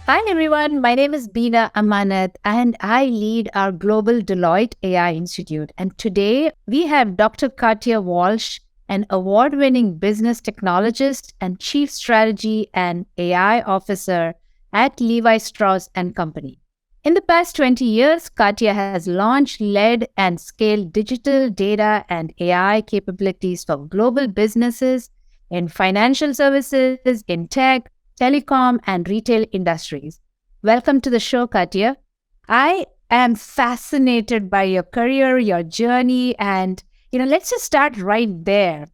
Hi everyone, my name is Beena Amanat and I lead our global Deloitte AI Institute. And today we have Dr. Katya Walsh, an award winning business technologist and chief strategy and AI officer at Levi Strauss and Company. In the past 20 years, Katya has launched, led, and scaled digital data and AI capabilities for global businesses in financial services, in tech, telecom, and retail industries. Welcome to the show, Katya. I am fascinated by your career, your journey, and let's just start right there.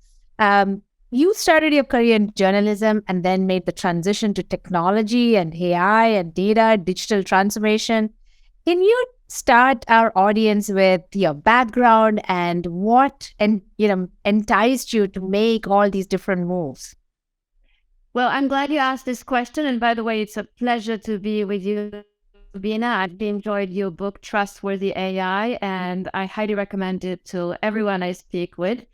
You started your career in journalism and then made the transition to technology and AI and data, digital transformation. Can you start our audience with your background and what enticed you to make all these different moves? Well, I'm glad you asked this question. And by the way, it's a pleasure to be with you, Bina. I've enjoyed your book, Trustworthy AI, and I highly recommend it to everyone I speak with.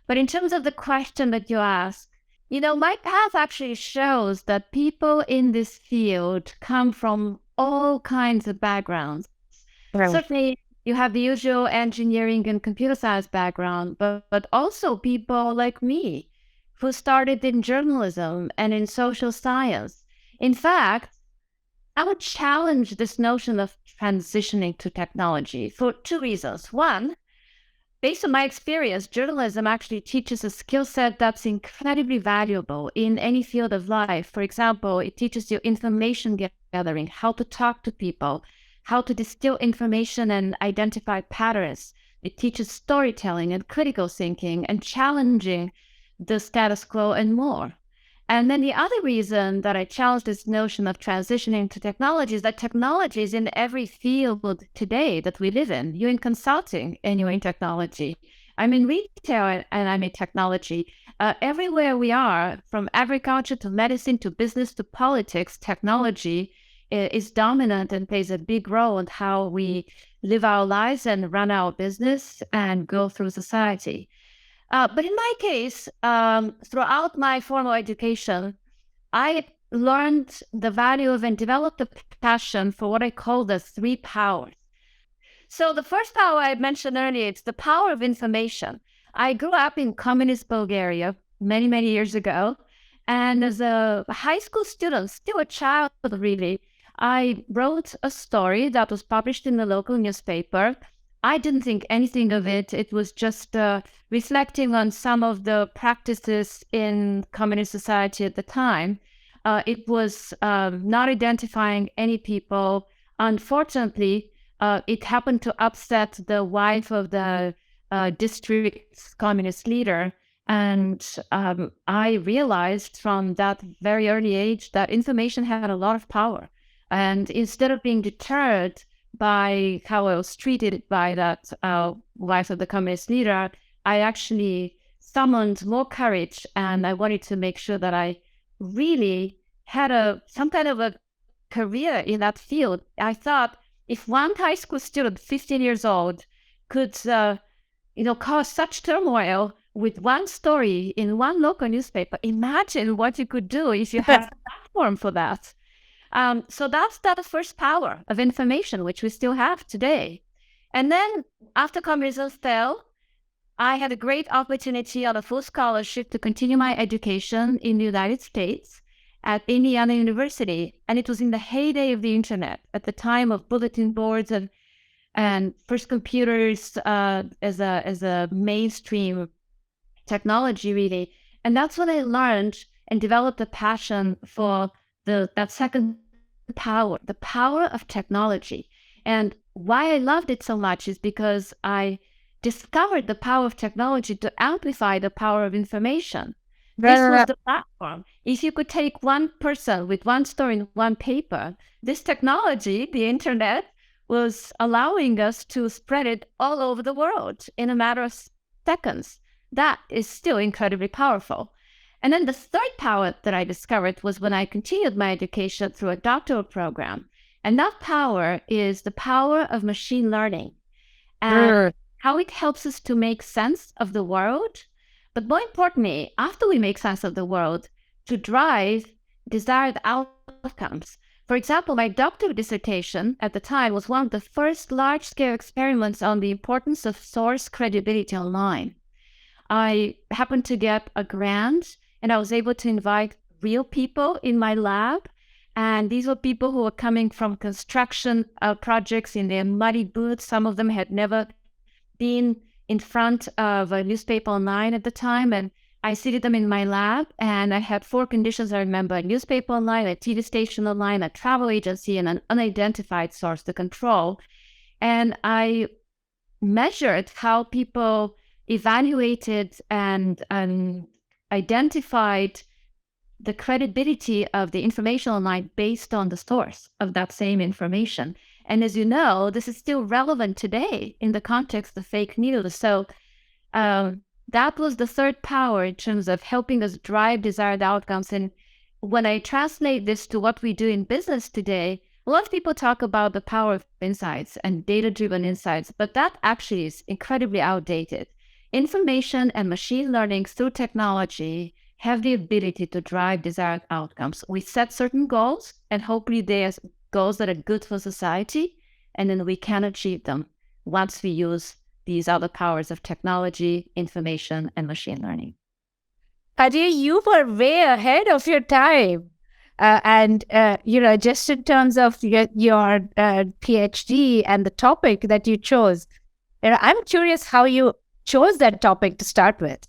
But in terms of the question that you asked, my path actually shows that people in this field come from all kinds of backgrounds. Right. Certainly, you have the usual engineering and computer science background, but also people like me who started in journalism and in social science. In fact, I would challenge this notion of transitioning to technology for two reasons. One, based on my experience, journalism actually teaches a skill set that's incredibly valuable in any field of life. For example, it teaches you information gathering, how to talk to people, how to distill information and identify patterns. It teaches storytelling and critical thinking and challenging the status quo and more. And then the other reason that I challenge this notion of transitioning to technology is that technology is in every field today that we live in. You're in consulting and you're in technology. I'm in retail and I'm in technology. Everywhere we are, from agriculture to medicine to business to politics, technology is dominant and plays a big role in how we live our lives and run our business and go through society. But in my case, throughout my formal education, I learned the value of and developed a passion for what I call the three powers. So the first power I mentioned earlier, it's the power of information. I grew up in communist Bulgaria many, many years ago. And as a high school student, still a child really, I wrote a story that was published in the local newspaper. I didn't think anything of it. It was just reflecting on some of the practices in communist society at the time. It was not identifying any people. Unfortunately, it happened to upset the wife of the district's communist leader. And I realized from that very early age that information had a lot of power. And instead of being deterred by how I was treated by that wife of the communist leader, I actually summoned more courage, and I wanted to make sure that I really had some kind of a career in that field. I thought if one high school student, 15 years old, could cause such turmoil with one story in one local newspaper, imagine what you could do if you had a platform for that. So that's the first power of information, which we still have today. And then after communism fell, I had a great opportunity on a full scholarship to continue my education in the United States at Indiana University. And it was in the heyday of the internet, at the time of bulletin boards and first computers as a mainstream technology, really. And that's when I learned and developed a passion for that second power, the power of technology. And why I loved it so much is because I discovered the power of technology to amplify the power of information. Right, This right, was right. the platform. If you could take one person with one story in one paper, this technology, the internet, was allowing us to spread it all over the world in a matter of seconds. That is still incredibly powerful. And then the third power that I discovered was when I continued my education through a doctoral program. And that power is the power of machine learning and Right. how it helps us to make sense of the world. But more importantly, after we make sense of the world, to drive desired outcomes. For example, my doctoral dissertation at the time was one of the first large-scale experiments on the importance of source credibility online. I happened to get a grant, and I was able to invite real people in my lab. And these were people who were coming from construction projects in their muddy boots. Some of them had never been in front of a newspaper online at the time. And I seated them in my lab, and I had 4 conditions I remember: a newspaper online, a TV station online, a travel agency, and an unidentified source to control. And I measured how people evaluated and identified the credibility of the information online based on the source of that same information. And as you know, this is still relevant today in the context of fake news. So that was the third power in terms of helping us drive desired outcomes. And when I translate this to what we do in business today, a lot of people talk about the power of insights and data-driven insights, but that actually is incredibly outdated. Information and machine learning through technology have the ability to drive desired outcomes. We set certain goals, and hopefully there's goals that are good for society, and then we can achieve them once we use these other powers of technology, information, and machine learning. Katya, you were way ahead of your time. Just in terms of your PhD and the topic that you chose, I'm curious how you chose that topic to start with.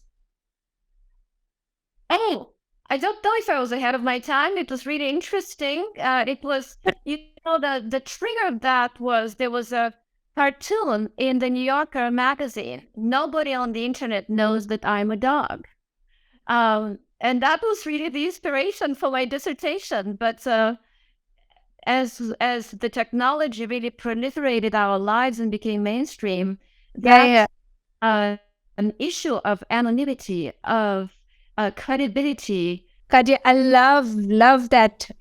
Oh, I don't know if I was ahead of my time. It was really interesting. It was, the trigger of that was there was a cartoon in the New Yorker magazine. Nobody on the internet knows that I'm a dog. And that was really the inspiration for my dissertation. But as the technology really proliferated our lives and became mainstream, that's an issue of anonymity, of credibility. Katya, I love that,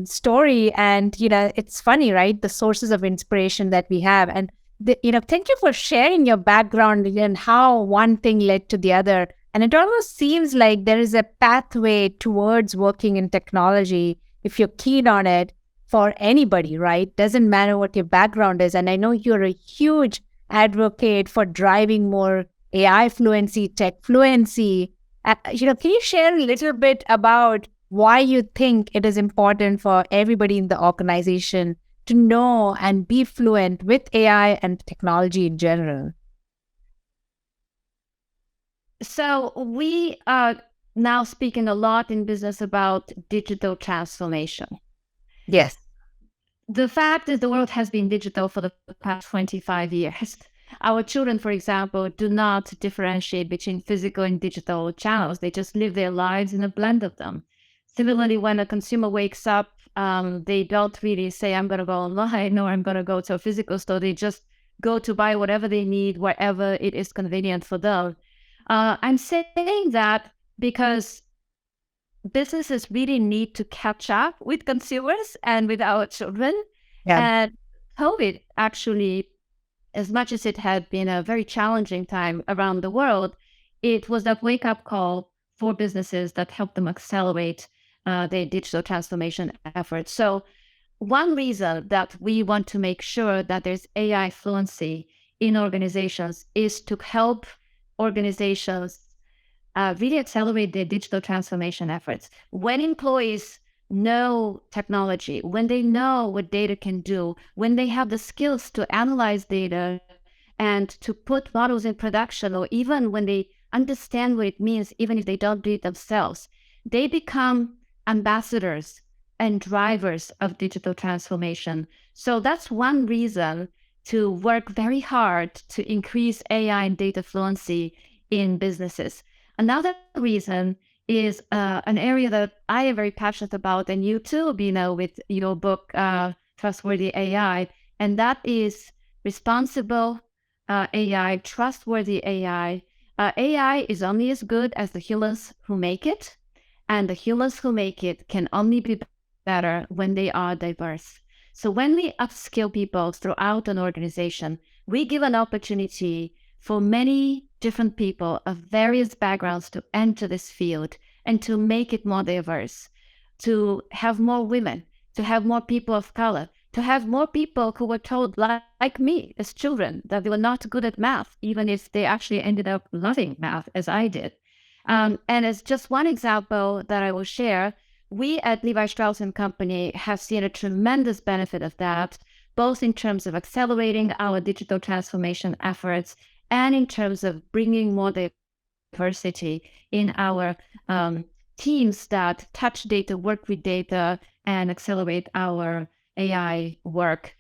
story. And, it's funny, right? The sources of inspiration that we have. And, thank you for sharing your background and how one thing led to the other. And it almost seems like there is a pathway towards working in technology if you're keen on it for anybody, right? Doesn't matter what your background is. And I know you're a huge advocate for driving more AI fluency, tech fluency. Can you share a little bit about why you think it is important for everybody in the organization to know and be fluent with AI and technology in general? So we are now speaking a lot in business about digital transformation. Yes. The fact is the world has been digital for the past 25 years. Our children, for example, do not differentiate between physical and digital channels. They just live their lives in a blend of them. Similarly, when a consumer wakes up, they don't really say, I'm going to go online or I'm going to go to a physical store. They just go to buy whatever they need, wherever it is convenient for them. I'm saying that because businesses really need to catch up with consumers and with our children. Yeah. And COVID actually, as much as it had been a very challenging time around the world, it was that wake-up call for businesses that helped them accelerate their digital transformation efforts. So one reason that we want to make sure that there's AI fluency in organizations is to help organizations really accelerate their digital transformation efforts. When employees know technology, when they know what data can do, when they have the skills to analyze data and to put models in production, or even when they understand what it means, even if they don't do it themselves, they become ambassadors and drivers of digital transformation. So that's one reason to work very hard to increase AI and data fluency in businesses. Another reason is an area that I am very passionate about, and you too, Bina, with your book, Trustworthy AI, and that is responsible AI, trustworthy AI. AI is only as good as the humans who make it, and the humans who make it can only be better when they are diverse. So when we upskill people throughout an organization, we give an opportunity for many different people of various backgrounds to enter this field and to make it more diverse, to have more women, to have more people of color, to have more people who were told, like me as children, that they were not good at math, even if they actually ended up loving math as I did. And as just one example that I will share, we at Levi Strauss & Company have seen a tremendous benefit of that, both in terms of accelerating our digital transformation efforts and in terms of bringing more diversity in our teams that touch data, work with data, and accelerate our AI work.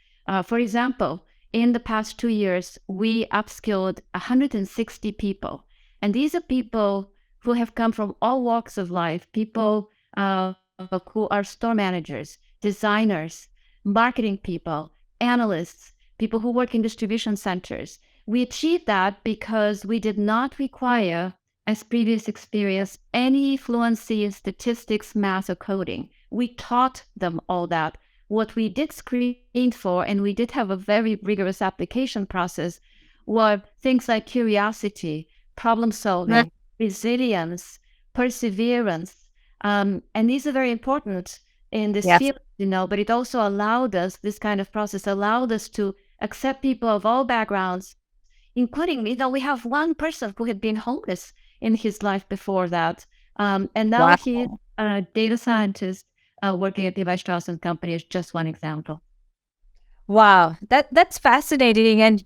For example, in the past 2 years, we upskilled 160 people. And these are people who have come from all walks of life, people who are store managers, designers, marketing people, analysts, people who work in distribution centers. We achieved that because we did not require, as previous experience, any fluency in statistics, math, or coding. We taught them all that. What we did screen for, and we did have a very rigorous application process, were things like curiosity, problem solving, resilience, perseverance. And these are very important in this Yes. field, but it also allowed us, this kind of process allowed us to accept people of all backgrounds, including, we have one person who had been homeless in his life before that. And now Wow. he's a data scientist working at Levi Strauss & Company is just one example. Wow, that's fascinating. And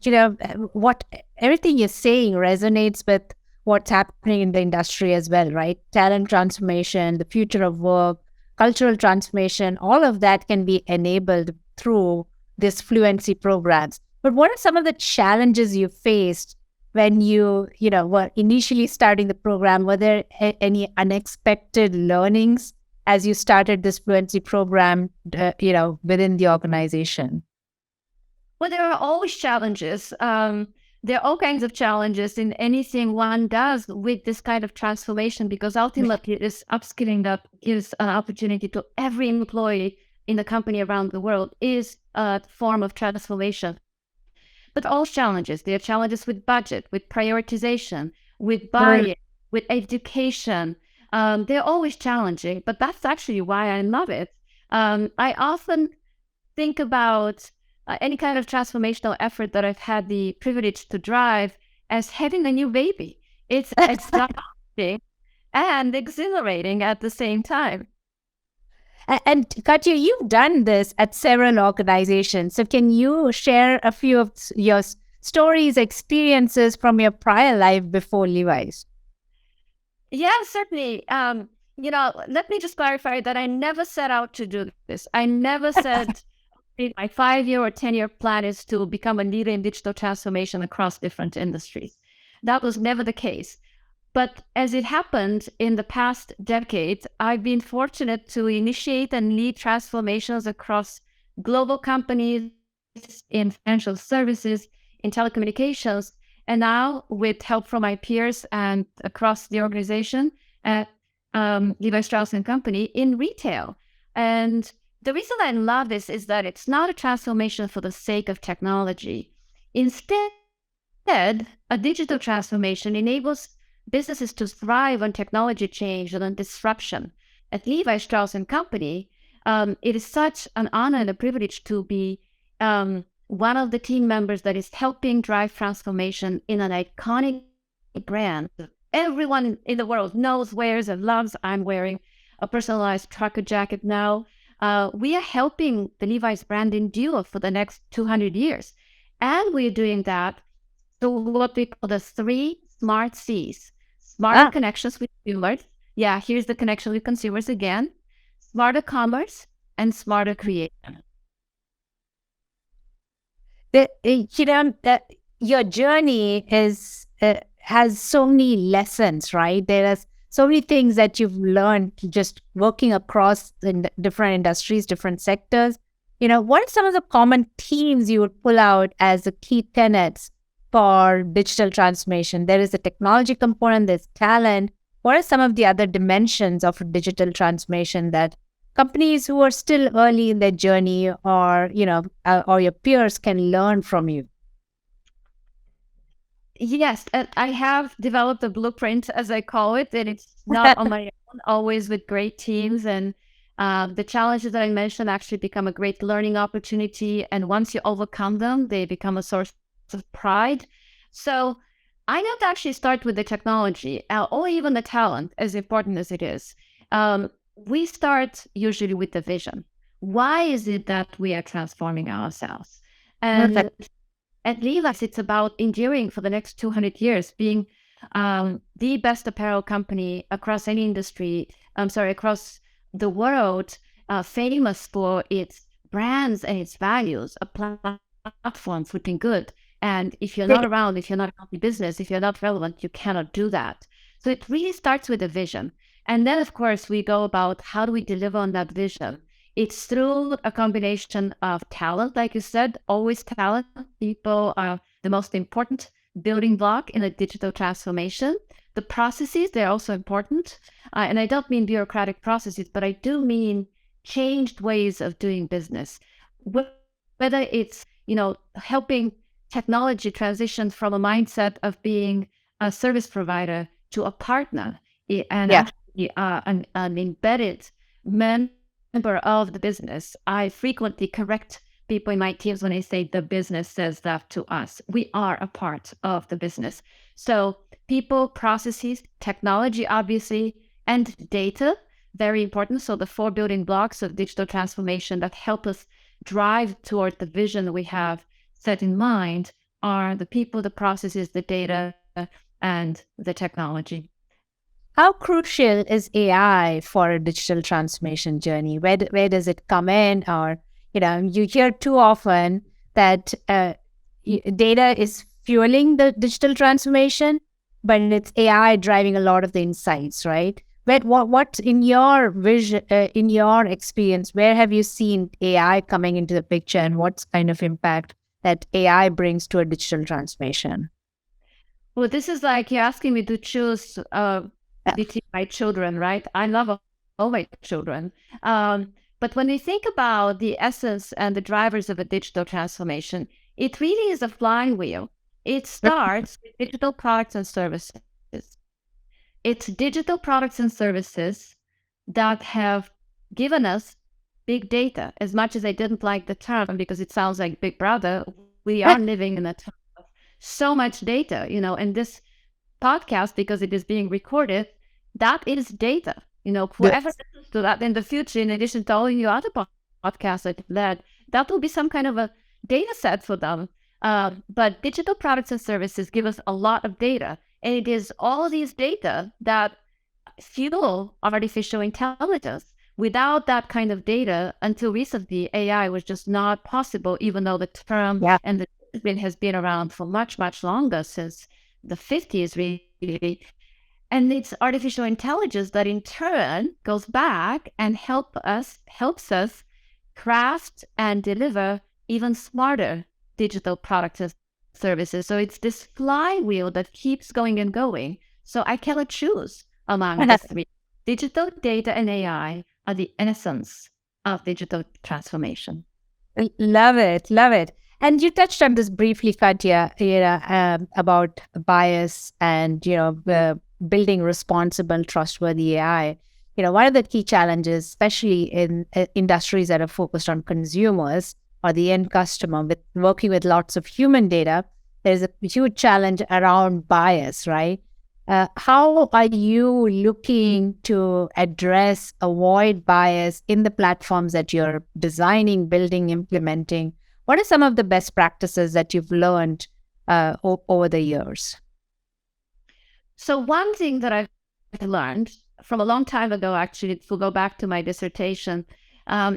what everything you're saying resonates with what's happening in the industry as well, right? Talent transformation, the future of work, cultural transformation, all of that can be enabled through this fluency programs. But what are some of the challenges you faced when you were initially starting the program? Were there any unexpected learnings as you started this fluency program, within the organization? Well, there are always challenges. There are all kinds of challenges in anything one does with this kind of transformation, because ultimately this upskilling that gives an opportunity to every employee in the company around the world is a form of transformation. But all challenges, there are challenges with budget, with prioritization, with buy-in, with education. They're always challenging, but that's actually why I love it. I often think about any kind of transformational effort that I've had the privilege to drive as having a new baby. It's exciting and exhilarating at the same time. And Katya, you've done this at several organizations. So can you share a few of your stories, experiences from your prior life before Levi's? Yeah, certainly. Let me just clarify that I never set out to do this. I never said my 5-year or 10-year plan is to become a leader in digital transformation across different industries. That was never the case. But as it happened in the past decade, I've been fortunate to initiate and lead transformations across global companies in financial services, in telecommunications, and now with help from my peers and across the organization at Levi Strauss & Company in retail. And the reason I love this is that it's not a transformation for the sake of technology. Instead, a digital transformation enables businesses to thrive on technology change and on disruption. At Levi Strauss & Company, it is such an honor and a privilege to be one of the team members that is helping drive transformation in an iconic brand. Everyone in the world knows, wears, and loves. I'm wearing a personalized trucker jacket now. We are helping the Levi's brand endure for the next 200 years. And we're doing that through what we call the 3 smart C's. Smarter connections with consumers. Yeah, here's the connection with consumers again. Smarter commerce and smarter creation. Your journey has so many lessons, right? There are so many things that you've learned just working across the different industries, different sectors. What are some of the common themes you would pull out as the key tenets for digital transformation? There is a technology component, there's talent. What are some of the other dimensions of digital transformation that companies who are still early in their journey or your peers can learn from you? Yes, I have developed a blueprint, as I call it, and it's not on my own, always with great teams. And The challenges that I mentioned actually become a great learning opportunity. And once you overcome them, they become a source of pride. So I don't actually start with the technology or even the talent, as important as it is. We start usually with the vision. Why is it that we are transforming ourselves? And Perfect. at Levi's, it's about enduring for the next 200 years, being the best apparel company across any industry, across the world, famous for its brands and its values, a platform for doing good. And if you're not around, if you're not a healthy business, if you're not relevant, you cannot do that. So it really starts with a vision. And then, of course, we go about how do we deliver on that vision? It's through a combination of talent, like you said, always talent. People are the most important building block in a digital transformation. The processes, they're also important. And I don't mean bureaucratic processes, but I do mean changed ways of doing business. Whether it's, helping technology transition from a mindset of being a service provider to a partner and Yeah. actually an embedded member of the business. I frequently correct people in my teams when they say the business says that to us. We are a part of the business. So people, processes, technology, obviously, and data, very important. So the 4 building blocks of digital transformation that help us drive toward the vision we have set in mind are the people, the processes, the data, and the technology. How crucial is AI for a digital transformation journey? Where does it come in? Or, you hear too often that data is fueling the digital transformation, but it's AI driving a lot of the insights, right? But what in your vision, in your experience, where have you seen AI coming into the picture, and what's kind of impact that AI brings to a digital transformation? Well, this is like you're asking me to choose between my children, right? I love all my children. But when we think about the essence and the drivers of a digital transformation, it really is a flywheel. It starts with digital products and services. It's digital products and services that have given us big data. As much as I didn't like the term because it sounds like Big Brother, we are living in a time of so much data, and this podcast, because it is being recorded, that is data. Whoever Yes. listens to that in the future, in addition to all your other podcasts that you've led, that will be some kind of a data set for them. But digital products and services give us a lot of data. And it is all these data that fuel artificial intelligence. Without that kind of data, until recently, AI was just not possible, even though the term Yeah. and the discipline has been around for much, much longer, since the 50s, really. And it's artificial intelligence that in turn goes back and helps us craft and deliver even smarter digital products and services. So it's this flywheel that keeps going and going. So I cannot choose among the three. Digital, data, and AI are the essence of digital transformation. Love it, love it. And you touched on this briefly, Katya, about bias and building responsible, trustworthy AI. One of the key challenges, especially in industries that are focused on consumers or the end customer, with working with lots of human data, there's a huge challenge around bias, right? How are you looking to avoid bias in the platforms that you're designing, building, implementing? What are some of the best practices that you've learned over the years? So one thing that I've learned from a long time ago, actually, to go back to my dissertation,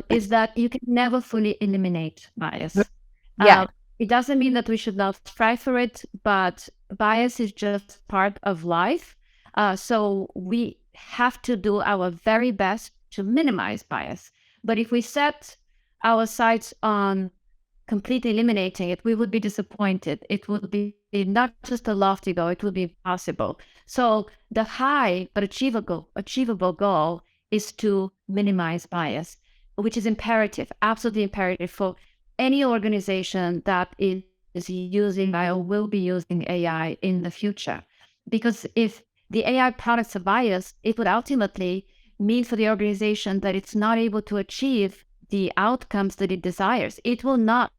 is that you can never fully eliminate bias. Yeah. It doesn't mean that we should not strive for it, but bias is just part of life. So we have to do our very best to minimize bias. But if we set our sights on completely eliminating it, we would be disappointed. It would be not just a lofty goal, it would be impossible. So the high but achievable goal is to minimize bias, which is imperative, absolutely imperative for any organization that is using or will be using AI in the future. Because if the AI products are biased, it would ultimately mean for the organization that it's not able to achieve the outcomes that it desires, it will not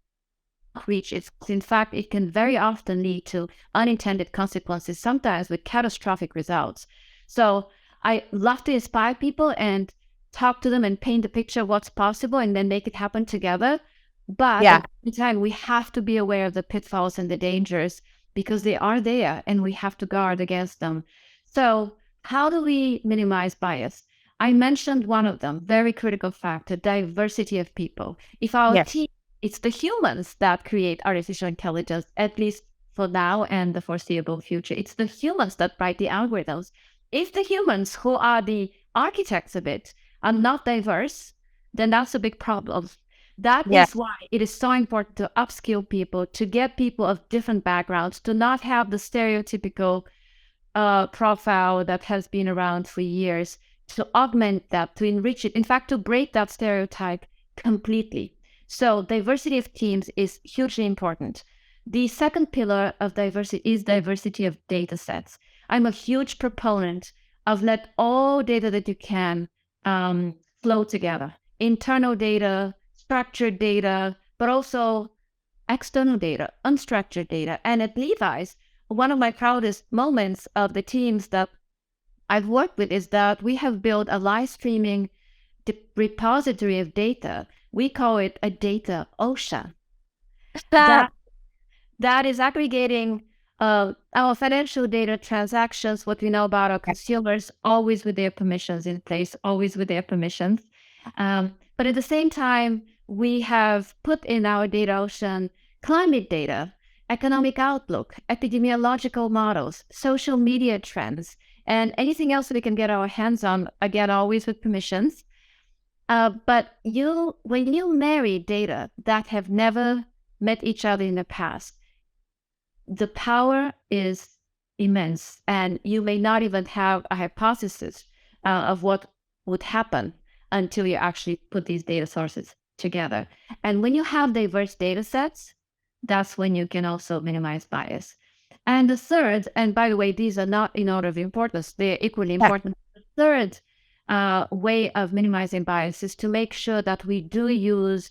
reach its. In fact, it can very often lead to unintended consequences, sometimes with catastrophic results. So I love to inspire people and talk to them and paint the picture of what's possible and then make it happen together. But Yeah. at the same time, we have to be aware of the pitfalls and the dangers because they are there and we have to guard against them. So how do we minimize bias? I mentioned one of them, very critical factor, diversity of people. If our Yes. team, it's the humans that create artificial intelligence, at least for now and the foreseeable future. It's the humans that write the algorithms. If the humans who are the architects of it are not diverse, then that's a big problem. That Yeah. is why it is so important to upskill people, to get people of different backgrounds, to not have the stereotypical profile that has been around for years, to augment that, to enrich it, in fact, to break that stereotype completely. So diversity of teams is hugely important. The second pillar of diversity is diversity of data sets. I'm a huge proponent of let all data that you can flow together. Internal data, structured data, but also external data, unstructured data. And at Levi's, one of my proudest moments of the teams that I've worked with is that we have built a live streaming repository of data. We call it a data ocean. That is aggregating our financial data, transactions, what we know about our consumers, always with their permissions in place, always with their permissions. But at the same time, we have put in our data ocean climate data, economic outlook, epidemiological models, social media trends, and anything else we can get our hands on, again, always with permissions. But when you marry data that have never met each other in the past, the power is immense, and you may not even have a hypothesis of what would happen until you actually put these data sources together. And when you have diverse data sets, that's when you can also minimize bias. And the third, and by the way, these are not in order of importance, they're equally important. The third way of minimizing bias is to make sure that we do use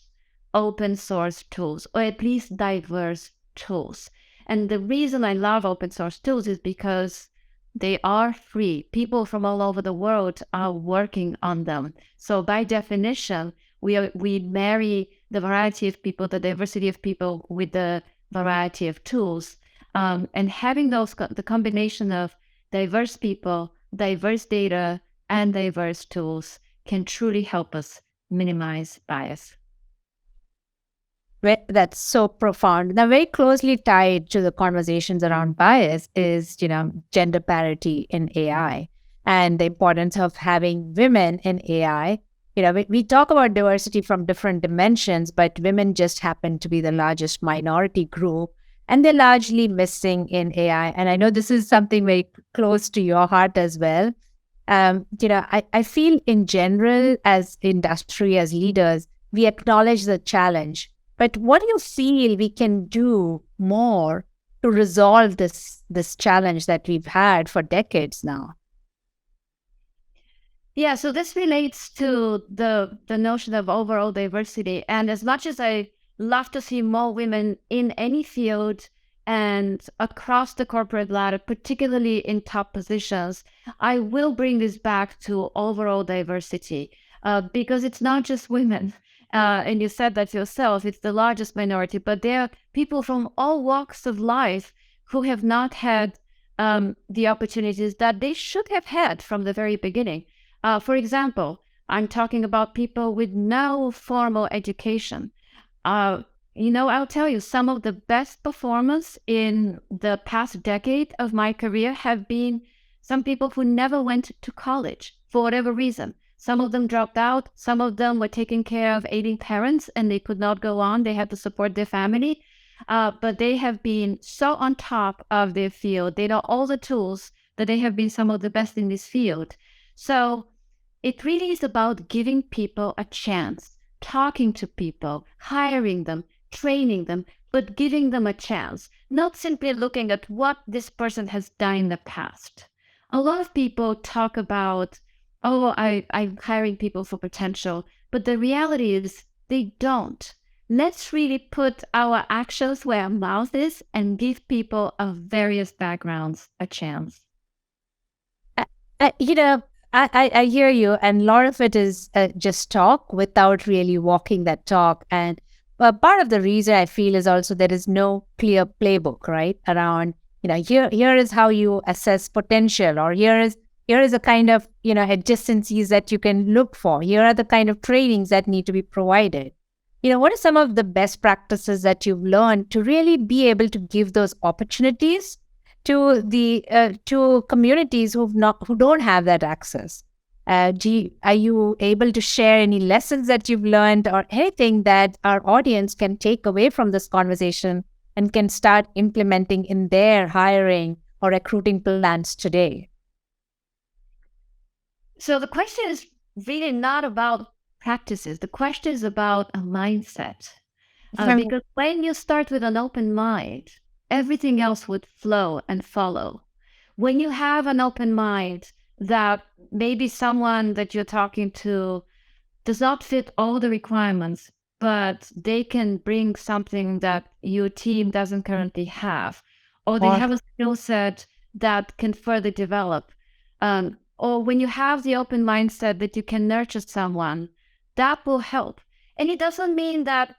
open source tools, or at least diverse tools. And the reason I love open source tools is because they are free. People from all over the world are working on them. So by definition, we marry the variety of people, the diversity of people, with the variety of tools. And having the combination of diverse people, diverse data, and diverse tools can truly help us minimize bias. That's so profound. Now, very closely tied to the conversations around bias is, gender parity in AI and the importance of having women in AI. We talk about diversity from different dimensions, but women just happen to be the largest minority group, and they're largely missing in AI. And I know this is something very close to your heart as well. I feel in general, as industry, as leaders, we acknowledge the challenge. But what do you feel we can do more to resolve this challenge that we've had for decades now? Yeah, so this relates to the notion of overall diversity. And as much as I love to see more women in any field and across the corporate ladder, particularly in top positions, I will bring this back to overall diversity because it's not just women. And you said that yourself, it's the largest minority, but there are people from all walks of life who have not had the opportunities that they should have had from the very beginning. For example, I'm talking about people with no formal education. I'll tell you, some of the best performers in the past decade of my career have been some people who never went to college for whatever reason. Some of them dropped out. Some of them were taking care of aging parents and they could not go on. They had to support their family. But they have been so on top of their field. They know all the tools that they have been some of the best in this field. So it really is about giving people a chance, talking to people, hiring them, training them, but giving them a chance, not simply looking at what this person has done in the past. A lot of people talk about oh, I'm hiring people for potential. But the reality is they don't. Let's really put our actions where our mouth is and give people of various backgrounds a chance. Uh, you know, I hear you, and a lot of it is just talk without really walking that talk. And part of the reason I feel is also there is no clear playbook, right? Around, here is how you assess potential, or here is a kind of, adjacencies that you can look for. Here are the kind of trainings that need to be provided. What are some of the best practices that you've learned to really be able to give those opportunities to the to communities who don't have that access? Are you able to share any lessons that you've learned, or anything that our audience can take away from this conversation and can start implementing in their hiring or recruiting plans today? So the question is really not about practices. The question is about a mindset. Because when you start with an open mind, everything else would flow and follow. When you have an open mind that maybe someone that you're talking to does not fit all the requirements, but they can bring something that your team doesn't currently have, or they Or have a skill set that can further develop. Or when you have the open mindset that you can nurture someone, that will help. And it doesn't mean that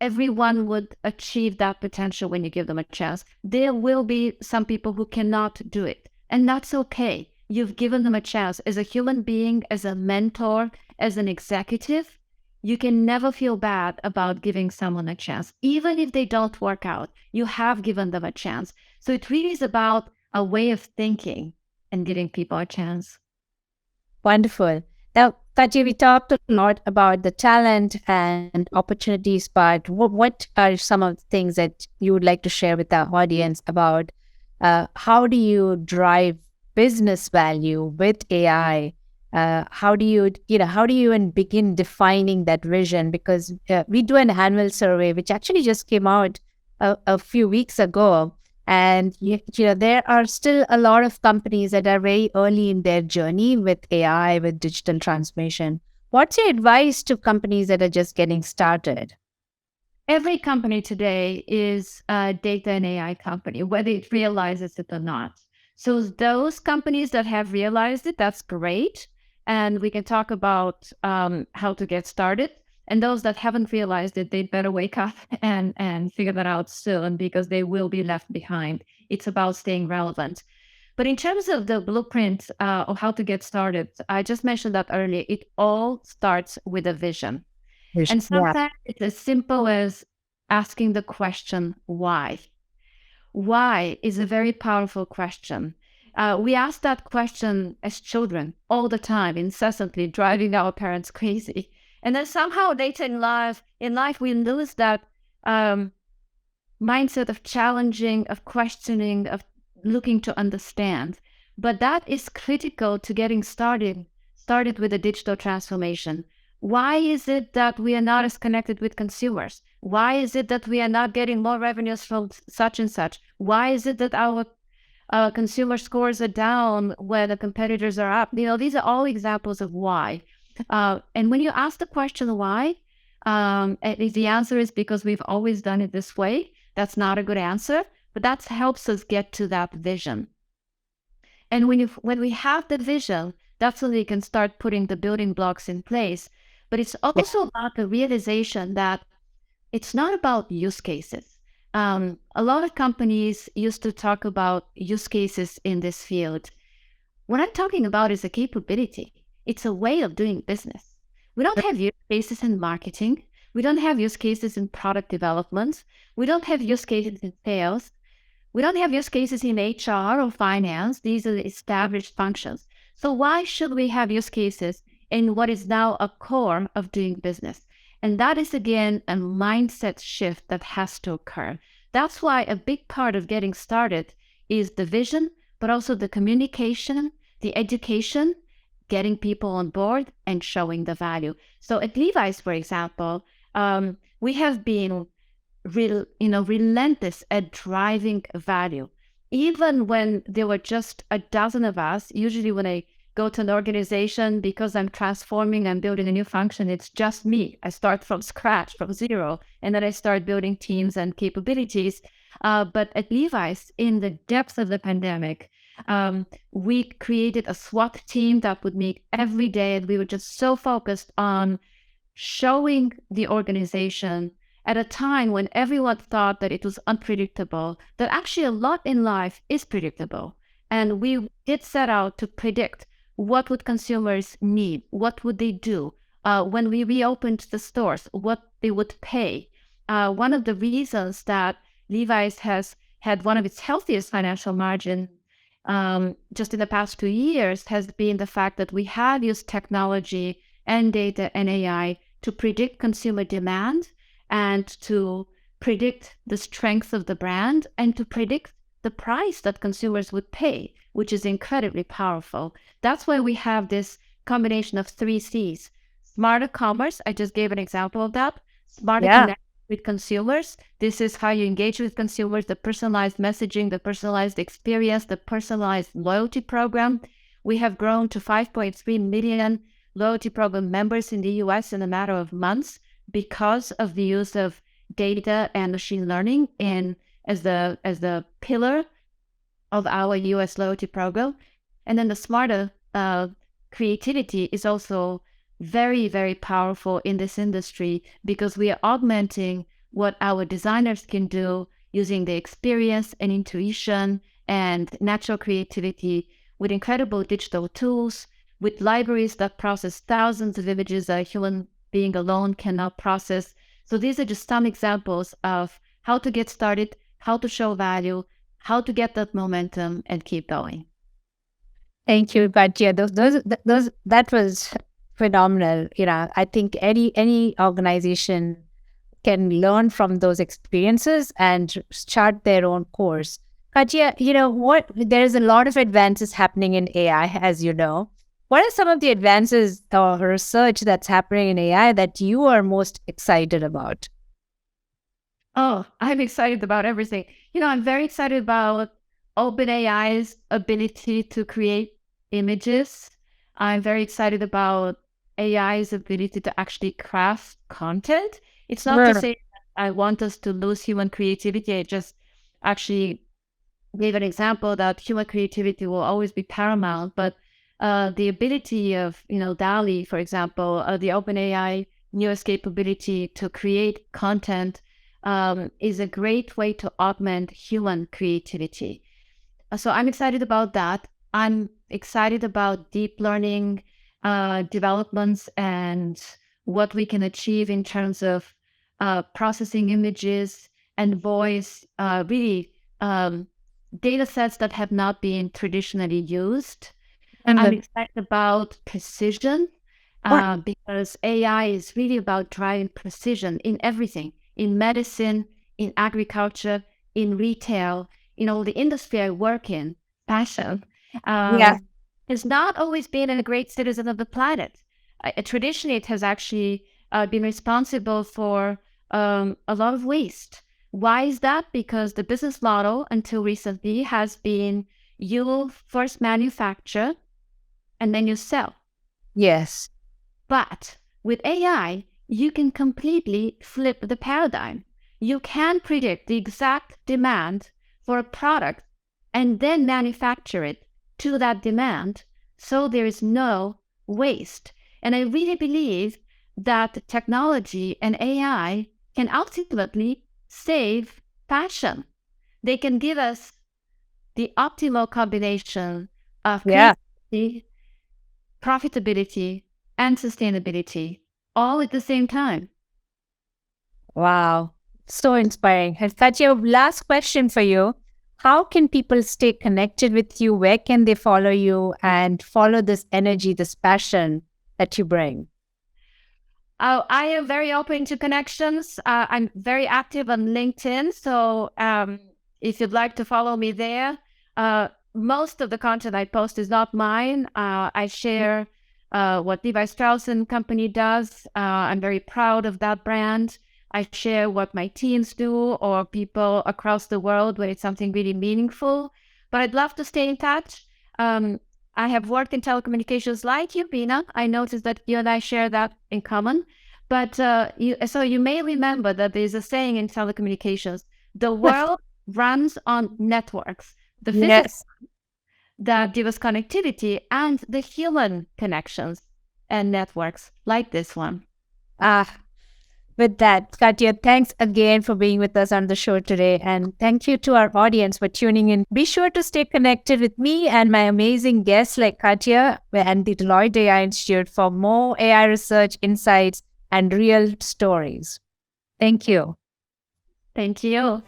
everyone would achieve that potential when you give them a chance. There will be some people who cannot do it, and that's okay. You've given them a chance. As a human being, as a mentor, as an executive, you can never feel bad about giving someone a chance. Even if they don't work out, you have given them a chance. So it really is about a way of thinking and giving people a chance. Wonderful. Now, Katya, we talked a lot about the talent and opportunities, but what are some of the things that you would like to share with our audience about how do you drive business value with AI? How do you even begin defining that vision? Because we do an annual survey, which actually just came out a few weeks ago. And there are still a lot of companies that are very early in their journey with AI, with digital transformation. What's your advice to companies that are just getting started? Every company today is a data and AI company, whether it realizes it or not. So those companies that have realized it, that's great. And we can talk about how to get started. And those that haven't realized it, they'd better wake up and figure that out soon, because they will be left behind. It's about staying relevant. But in terms of the blueprint of how to get started, I just mentioned that earlier. It all starts with a vision. And Yeah. sometimes it's as simple as asking the question, why? Why is a very powerful question. We ask that question as children all the time, incessantly, driving our parents crazy. And then somehow later in life, we lose that mindset of challenging, of questioning, of looking to understand. But that is critical to getting started with a digital transformation. Why is it that we are not as connected with consumers? Why is it that we are not getting more revenues from such and such? Why is it that our consumer scores are down where the competitors are up? These are all examples of why. And when you ask the question why, if the answer is because we've always done it this way, that's not a good answer, but that helps us get to that vision. And when we have the vision, that's when we can start putting the building blocks in place. But it's also about the realization that it's not about use cases. A lot of companies used to talk about use cases in this field. What I'm talking about is a capability. It's a way of doing business. We don't have use cases in marketing. We don't have use cases in product development. We don't have use cases in sales. We don't have use cases in HR or finance. These are established functions. So why should we have use cases in what is now a core of doing business? And that is, again, a mindset shift that has to occur. That's why a big part of getting started is the vision, but also the communication, the education, getting people on board and showing the value. So at Levi's, for example, we have been relentless at driving value. Even when there were just a dozen of us, usually when a go to an organization because I'm transforming, I'm building a new function. It's just me. I start from scratch, from zero, and then I start building teams and capabilities. But at Levi's, in the depths of the pandemic, we created a SWAT team that would meet every day, and we were just so focused on showing the organization at a time when everyone thought that it was unpredictable, that actually a lot in life is predictable. And we did set out to predict what would consumers need, what would they do when we reopened the stores, what they would pay. One of the reasons that Levi's has had one of its healthiest financial margins just in the past 2 years has been the fact that we have used technology and data and AI to predict consumer demand and to predict the strength of the brand and to predict the price that consumers would pay, which is incredibly powerful. That's why we have this combination of 3 C's. Smarter commerce, I just gave an example of that. Smarter connect with consumers. This is how you engage with consumers, the personalized messaging, the personalized experience, the personalized loyalty program. We have grown to 5.3 million loyalty program members in the US in a matter of months because of the use of data and machine learning as the pillar of our US loyalty program. And then the smarter creativity is also very, very powerful in this industry because we are augmenting what our designers can do using the experience and intuition and natural creativity with incredible digital tools, with libraries that process thousands of images that a human being alone cannot process. So these are just some examples of how to get started, how to show value, how to get that momentum and keep going. Thank you, Katya. That was phenomenal. I think any organization can learn from those experiences and chart their own course. Katya, there's a lot of advances happening in AI, as you know. What are some of the advances or research that's happening in AI that you are most excited about? Oh, I'm excited about everything. I'm very excited about OpenAI's ability to create images. I'm very excited about AI's ability to actually craft content. It's not to say that I want us to lose human creativity. I just actually gave an example that human creativity will always be paramount, but the ability of, DALL-E, for example, the OpenAI newest capability to create content is a great way to augment human creativity. So I'm excited about that. I'm excited about deep learning developments and what we can achieve in terms of processing images and voice, really data sets that have not been traditionally used. I'm excited about precision because AI is really about driving precision in everything, in medicine, in agriculture, in retail, the industry I work in, fashion, has not always been a great citizen of the planet. Traditionally, it has actually been responsible for a lot of waste. Why is that? Because the business model until recently has been you first manufacture and then you sell. Yes. But with AI, you can completely flip the paradigm. You can predict the exact demand for a product and then manufacture it to that demand so there is no waste. And I really believe that technology and AI can ultimately save fashion. They can give us the optimal combination of creativity, profitability, and sustainability all at the same time. Wow. So inspiring. Katya, last question for you. How can people stay connected with you? Where can they follow you and follow this energy, this passion that you bring? I am very open to connections. I'm very active on LinkedIn. So if you'd like to follow me there, most of the content I post is not mine. I share what Levi Strauss & Company does. I'm very proud of that brand. I share what my teams do or people across the world when it's something really meaningful. But I'd love to stay in touch. I have worked in telecommunications like you, Bina. I noticed that you and I share that in common. But so you may remember that there's a saying in telecommunications: the world runs on networks, the physical Yes. that give us connectivity, and the human connections and networks like this one. Ah, with that, Katya, thanks again for being with us on the show today. And thank you to our audience for tuning in. Be sure to stay connected with me and my amazing guests like Katya and the Deloitte AI Institute for more AI research, insights, and real stories. Thank you. Thank you.